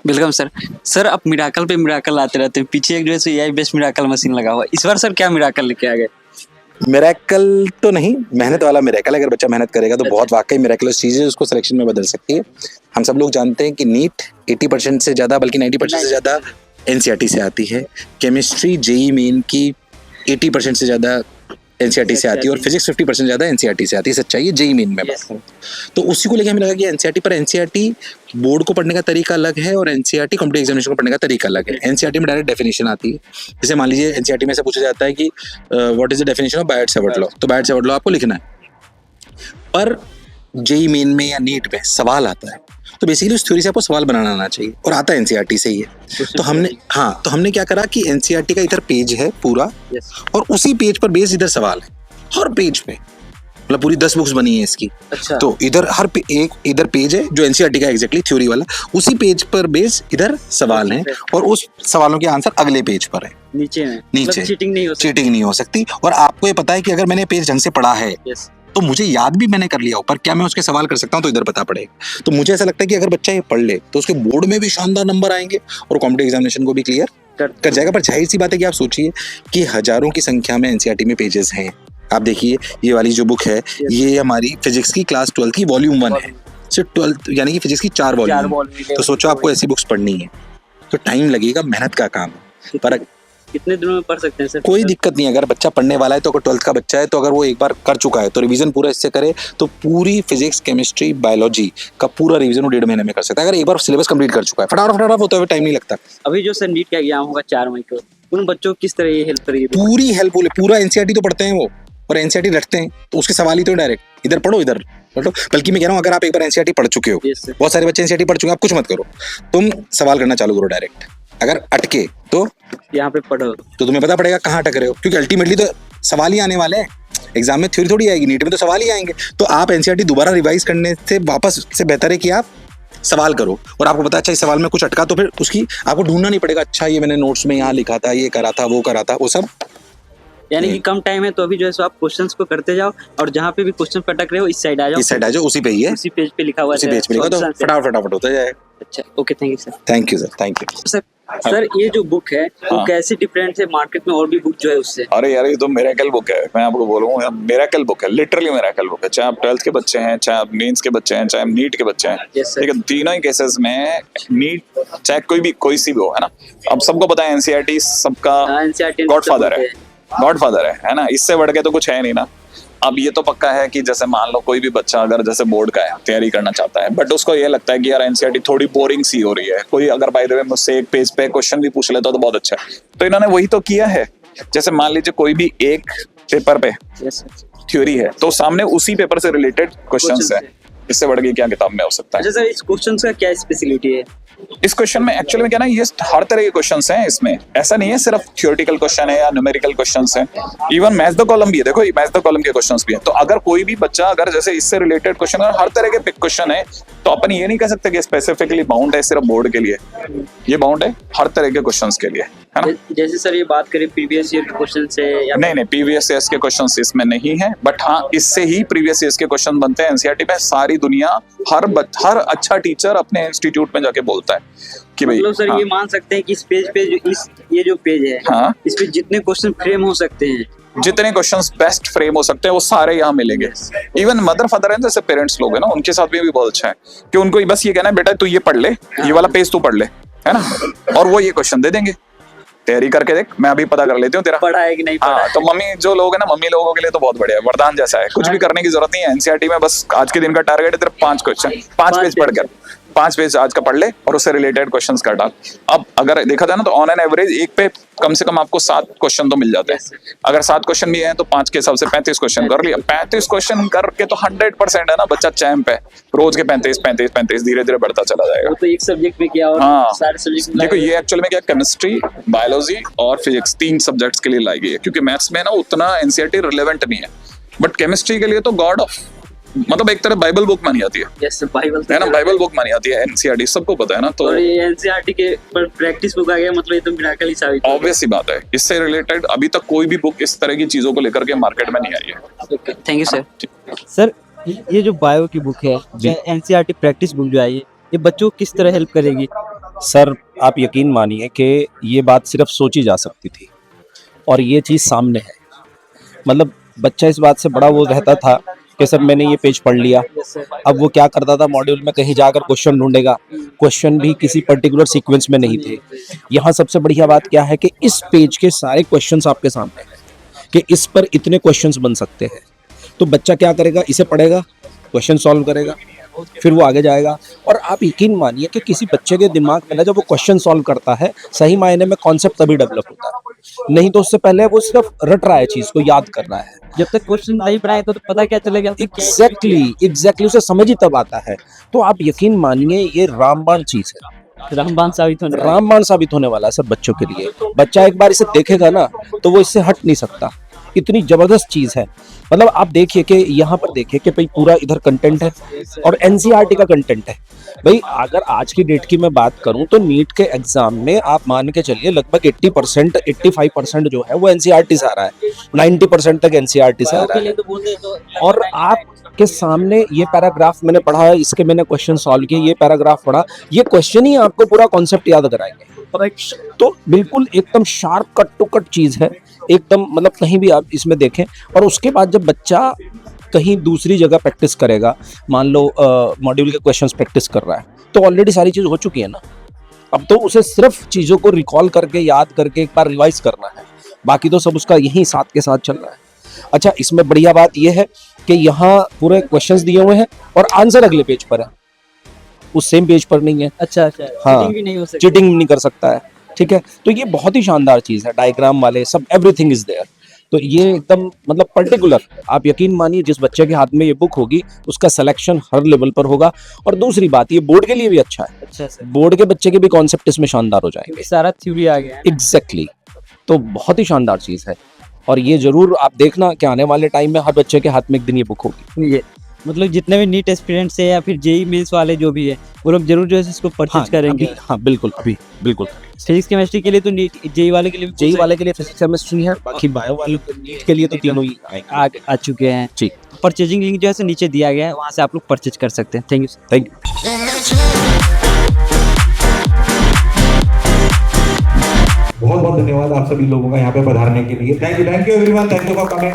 Welcome sir. Sir आप miracle पे miracle लाते रहते हैं, पीछे एक जो है एआई बेस्ड मिराकल मशीन लगा हुआ है, इस बार सर क्या मिराकल लेके आ गए? मिरेकल तो नहीं, मेहनत वाला मिरेकल। अगर बच्चा मेहनत करेगा तो अच्छा। बहुत वाकई मिरेकलस चीज़ें उसको सिलेक्शन में बदल सकती है। हम सब लोग जानते हैं कि नीट 80% से ज़्यादा, बल्कि 90% से ज़्यादा एनसीईआरटी से आती है। केमिस्ट्री जेई मेन की 80% से ज़्यादा एनसीईआरटी से आती है, और फिजिक्स 50% ज़्यादा एनसीईआरटी से आती है। सच्चाई है, जेई मेन में बात करूं तो उसी को लेकर हमें लगा कि एनसीईआरटी पर एनसीईआरटी बोर्ड को पढ़ने का तरीका अलग है और एनसीईआरटी कॉम्पिटिटिव एग्जामिनेशन को पढ़ने का तरीका अलग है। एनसीईआरटी में डायरेक्ट डेफिनेशन आती है। जैसे मान लीजिए एनसीईआरटी में से पूछा जाता है कि what is the definition of Biot Savart law, तो बायट-सैवर्ट लॉ आपको लिखना है। पर जेई मेन में या नीट में सवाल आता है, तो बेसिकली उस थ्योरी से आपको सवाल बनाना आना चाहिए, और आता है एनसीईआरटी से ही है। तो हमने क्या करा कि एनसीईआरटी का इधर पेज है पूरा, और उसी पेज पर बेस्ड इधर सवाल है। हर पेज पे मतलब पूरी 10 बुक्स बनी है इसकी। अच्छा। तो इधर एक इधर पेज है जो एनसीईआरटी का एग्जैक्टली थ्योरी वाला, उसी पेज पर बेस्ड इधर सवाल हैं, और उस सवालों के आंसर अगले पेज पर है, नीचे में। नीचे। चीटिंग नहीं हो सकती। और आपको ये पता है कि अगर मैंने पेज ढंग से पढ़ा है तो मुझे याद भी मैंने कर लिया हो, पर क्या मैं उसके सवाल कर सकता हूँ, तो इधर पता पड़ेगा। तो मुझे ऐसा लगता है कि अगर बच्चा ये पढ़ ले तो उसके बोर्ड में भी शानदार नंबर आएंगे और कॉम्पिटिटिव एग्जामिनेशन को भी क्लियर कर जाएगा। पर जाहिर सी बात है कि आप सोचिए कि हजारों की संख्या में एनसीईआरटी में पेजेस हैं। आप देखिए ये वाली जो बुक है, ये हमारी फिजिक्स की क्लास 12 की वॉल्यूम 1 है, सिर्फ 12 यानी कि फिजिक्स की 4 वॉल्यूम। तो सोचो आपको ऐसी बुक्स पढ़नी है तो टाइम लगेगा, मेहनत का काम है। पर कितने दिनों में पढ़ सकते हैं सर? कोई दिक्कत नहीं है। अगर बच्चा पढ़ने वाला है तो, अगर 12th का बच्चा है तो, अगर वो एक बार कर चुका है तो रिवीजन पूरा इससे करे तो पूरी फिजिक्स केमिस्ट्री बायोलॉजी का पूरा रिवीजन वो 1.5 महीने में कर सकता है। अगर एक बार सिलेबस कंप्लीट कर चुका है, फटाफट होता है, टाइम नहीं लगता। अभी जो सर नीट का एग्जाम होगा 4 मई को, उन बच्चों को किस तरह ये हेल्प करेगी? पूरी हेल्पफुल है। पूरा एनसीईआरटी तो पढ़ते हैं वो, और एनसीईआरटी रटते हैं, तो उसके सवाल ही तो डायरेक्ट इधर पढ़ो इधर पढ़ो। बल्कि मैं कह रहा हूँ, अगर आप एक बार एनसीईआरटी पढ़ चुके हो, बहुत सारे बच्चे एनसीईआरटी पढ़ चुके हैं, आप कुछ मत करो, तुम सवाल करना चालू करो डायरेक्ट। अगर अटके तो यहाँ पे पढ़ो तो तुम्हें पता पड़ेगा कहाँ अटक रहे हो, क्योंकि अल्टीमेटली तो सवाल ही आने वाले हैं। एग्जाम में थ्योरी थोड़ी आएगी, नीट में तो सवाल ही आएंगे। तो आप एनसीईआरटी दोबारा रिवाइज करने से वापस से बेहतर है कि आप सवाल करो, और आपको पता अच्छा इस सवाल में कुछ अटका तो फिर उसकी आपको ढूंढना नहीं पड़ेगा। अच्छा ये मैंने नोट्स में यहाँ लिखा था, ये करा था, वो सब। यानी कि कम टाइम है तो अभी जो है सो आप क्वेश्चंस को करते जाओ, और जहाँ पे भी क्वेश्चन पटक रहे हो इस साइड आ जाओ, उसी पे ही है, उसी पेज पे लिखा हुआ है, उसी पेज पे लिखा तो फटाफट होता जाएगा। अच्छा, okay, thank you sir. Thank you sir. Sir ये जो बुक है वो कैसे डिफरेंट है मार्केट में और भी बुक जो है उससे? अरे यार ये तो मिरेकल बुक है, मैं आपको बोलूँ मिरेकल बुक है, लिटरली मिरेकल बुक है। चाहे आप 12th के बच्चे हैं, चाहे आप मेंस के बच्चे हैं, चाहे आप नीट के बच्चे हैं, ठीक है, तीनों ही केसेस में नीट चाहे कोई सी भी हो, है ना। अब सबको पता है एनसीईआरटी सबका गॉडफादर है ना। इससे बढ़ के तो कुछ है नहीं ना। अब ये तो पक्का है कि जैसे मान लो कोई भी बच्चा अगर जैसे बोर्ड का है, तैयारी करना चाहता है, बट उसको ये लगता है कि यार एनसीईआरटी थोड़ी बोरिंग सी हो रही है, कोई अगर बाय द वे मुझसे एक पेज पे क्वेश्चन भी पूछ लेता तो बहुत अच्छा है। तो इन्होंने वही तो किया है। जैसे मान लीजिए कोई भी एक पेपर पे थ्योरी है तो सामने उसी पेपर से रिलेटेड क्वेश्चंस है। इससे बढ़ के क्या किताब में हो सकता है? अच्छा सर, इस क्वेश्चन का क्या स्पेशलिटी है? इस क्वेश्चन में एक्चुअली में क्या ना, ये हर तरह के क्वेश्चंस हैं इसमें। ऐसा नहीं है सिर्फ थ्योरेटिकल क्वेश्चन है या न्यूमेरिकल क्वेश्चंस हैं, इवन मैथ द कॉलम भी है। देखो मैथ द कॉलम के क्वेश्चंस भी हैं। तो अगर कोई भी बच्चा अगर जैसे इससे रिलेटेड क्वेश्चन हर तरह के क्वेश्चन है, तो अपन ये नहीं कह सकते कि स्पेसिफिकली बाउंड है सिर्फ बोर्ड के लिए, ये बाउंड है हर तरह के क्वेश्चंस के लिए, है ना। जैसे सर ये बात करें प्रीवियस ईयर के क्वेश्चन से या नहीं, प्रीवियस ईयर्स के क्वेश्चंस इसमें नहीं है, बट हाँ इससे ही प्रीवियस ईयर्स के क्वेश्चन बनते हैं एनसीईआरटी में। सारी दुनिया हर अच्छा टीचर अपने इंस्टीट्यूट में जाके बोलता है कि भाई मतलब सर ये मान सकते हैं कि इस पेज पे ये जो पेज है, इस पे जितने क्वेश्चन फ्रेम हो सकते हैं, जितने क्वेश्चंस बेस्ट फ्रेम हो सकते हैं वो सारे यहाँ मिलेंगे। इवन मदर फादर हैं जैसे पेरेंट्स लोग हैं ना, उनके साथ भी बहुत अच्छा है कि उनको बस ये कहना है बेटा तू ये पढ़ ले, ये वाला पेज तू पढ़ ले, है ना, और वो ये क्वेश्चन दे देंगे, तैयारी करके देख, मैं अभी पता कर लेती हूँ तेरा पढ़ा है कि नहीं पढ़ा। हाँ, तो मम्मी जो लोग हैं ना, मम्मी लोगों के लिए तो बहुत बढ़िया है, वरदान जैसा है। कुछ भी करने की जरूरत नहीं है एनसीईआरटी में, बस आज के दिन का टारगेट है तेरा 5 क्वेश्चन, 5 पेज पढ़कर 5 पेज आज का पढ़ ले और उससे रिलेटेड क्वेश्चंस कर डाल। अब अगर देखा जाए ना तो ऑन एन एवरेज एक पे कम से कम आपको 7 क्वेश्चन तो मिल जाते हैं। अगर 7 क्वेश्चन भी हैं तो 5 के हिसाब से 35 क्वेश्चन कर लिया। 35 क्वेश्चन करके तो 100% है ना, बच्चा चैंप है। रोज के 35 धीरे धीरे बढ़ता चला जाएगा। तो एक सब्जेक्ट में क्या और सारे सब्जेक्ट देखो ये एक्चुअली में क्या, केमिस्ट्री, बायोलॉजी और फिजिक्स 3 सब्जेक्ट्स के लिए लाई गई है, क्योंकि मैथ्स में ना उतना एनसीईआरटी रिलेवेंट नहीं है, बट केमिस्ट्री के लिए तो गॉड ऑफ मतलब एक तरह बाइबल बुक मानी जाती है। यस, बाइबल है ना, बाइबल बुक मानी जाती है एनसीईआरटी, सबको पता है ना। तो और ये एनसीईआरटी के पर प्रैक्टिस बुक आ गया, मतलब ये तो मिरेकल ही साबित है। ऑब्वियस सी बात है, इससे रिलेटेड अभी तक कोई भी बुक इस तरह की चीजों को लेकर के मार्केट में नहीं आई है। Okay, thank you sir. Sir ये जो बायो की बुक है, एनसीईआरटी प्रैक्टिस बुक जो आई है, ये बच्चों को किस तरह हेल्प करेगी? सर आप यकीन मानिए कि ये बात सिर्फ सोची जा सकती थी और ये चीज़ सामने है। मतलब बच्चा इस बात से बड़ा वो रहता था कि सर मैंने ये पेज पढ़ लिया। अब वो क्या करता था, मॉड्यूल में कहीं जाकर क्वेश्चन ढूंढेगा, क्वेश्चन भी किसी पर्टिकुलर सीक्वेंस में नहीं थे। यहाँ सबसे बढ़िया बात क्या है कि इस पेज के सारे क्वेश्चंस आपके सामने हैं कि इस पर इतने क्वेश्चंस बन सकते हैं। तो बच्चा क्या करेगा, इसे पढ़ेगा, क्वेश्चन सॉल्व करेगा, फिर वो आगे जाएगा। और आप यकीन मानिए कि किसी बच्चे के दिमाग में ना जब वो क्वेश्चन सॉल्व करता है, सही मायने में कॉन्सेप्ट तभी डेवलप होता है। नहीं तो उससे पहले वो सिर्फ रट रहा है, चीज को याद कर रहा है। जब तक क्वेश्चन नहीं बनाए तो पता क्या चलेगा। एग्जैक्टली उसे समझ ही तब आता है। तो आप यकीन मानिए ये रामबाण चीज है, रामबाण साबित होने वाला है। रामबाण साबित होने वाला है सर बच्चों के लिए। बच्चा एक बार इसे देखेगा ना तो वो इससे हट नहीं सकता, इतनी जबरदस्त चीज है। मतलब आप देखिए कि यहाँ पर देखिए कि भाई पूरा इधर कंटेंट है और एनसीईआरटी का कंटेंट है। भाई अगर आज की डेट की मैं बात करूं तो नीट के एग्जाम में आप मान के चलिए लगभग 80% 85% जो है वो एनसीईआरटी से आ रहा है, 90% तक एनसीईआरटी से आ रहा है। और आपके सामने ये पैराग्राफ मैंने पढ़ा है, इसके मैंने क्वेश्चन सॉल्व किए, ये पैराग्राफ पढ़ा, ये क्वेश्चन ही आपको पूरा कॉन्सेप्ट याद कराएंगे। तो बिल्कुल एकदम शार्प कट टू कट चीज है, एकदम मतलब कहीं भी आप इसमें देखें। और उसके बाद जब बच्चा कहीं दूसरी जगह प्रैक्टिस करेगा, मान लो मॉड्यूल के क्वेश्चंस प्रैक्टिस कर रहा है, तो ऑलरेडी सारी चीज हो चुकी है ना। अब तो उसे सिर्फ चीजों को रिकॉल करके याद करके एक बार रिवाइज करना है, बाकी तो सब उसका यही साथ के साथ चल रहा है। अच्छा, इसमें बढ़िया बात यह है कि यहाँ पूरे क्वेश्चंस दिए हुए हैं और आंसर अगले पेज पर है, उस सेम पेज पर नहीं है। अच्छा, हाँ, चीटिंग भी नहीं हो सकती। चीटिंग नहीं कर सकता है, ठीक है। तो ये बहुत ही शानदार चीज है, डायग्राम वाले सब एवरीथिंग इज देयर। तो ये एकदम मतलब पर्टिकुलर, आप यकीन मानिए जिस बच्चे के हाथ में ये बुक होगी उसका सिलेक्शन हर लेवल पर होगा। और दूसरी बात, ये बोर्ड के लिए भी अच्छा है, अच्छा सर, बोर्ड के बच्चे के भी कॉन्सेप्ट इसमें शानदार हो जाएंगे। सारा थ्योरी आ गया है। एग्जैक्टली, तो बहुत ही शानदार चीज है। और ये जरूर आप देखना कि आने वाले टाइम में हर बच्चे के हाथ में एक दिन ये बुक होगी। ये मतलब जितने भी नीट एस्पिरेंट्स है या फिर जेई मेंस वाले जो भी है वो लोग जरूर जो है इसको परचेज करेंगे। हाँ बिल्कुल, अभी बिल्कुल। फिजिक्स केमिस्ट्री के लिए तो नीट, जेई वाले के लिए भी जेई वाले के लिए फिजिक्स केमिस्ट्री है, बाकी बायो वाले नीट के लिए तो तीनों ही आएंगे। आ चुके हैं। जी, परचेजिंग लिंक जो है नीचे दिया गया है, वहाँ से आप लोग परचेज कर सकते हैं। Thank you. Thank you. बहुत बहुत धन्यवाद आप सभी लोगों का यहाँ पे पधारने के लिए। Thank you everyone, thank you for coming.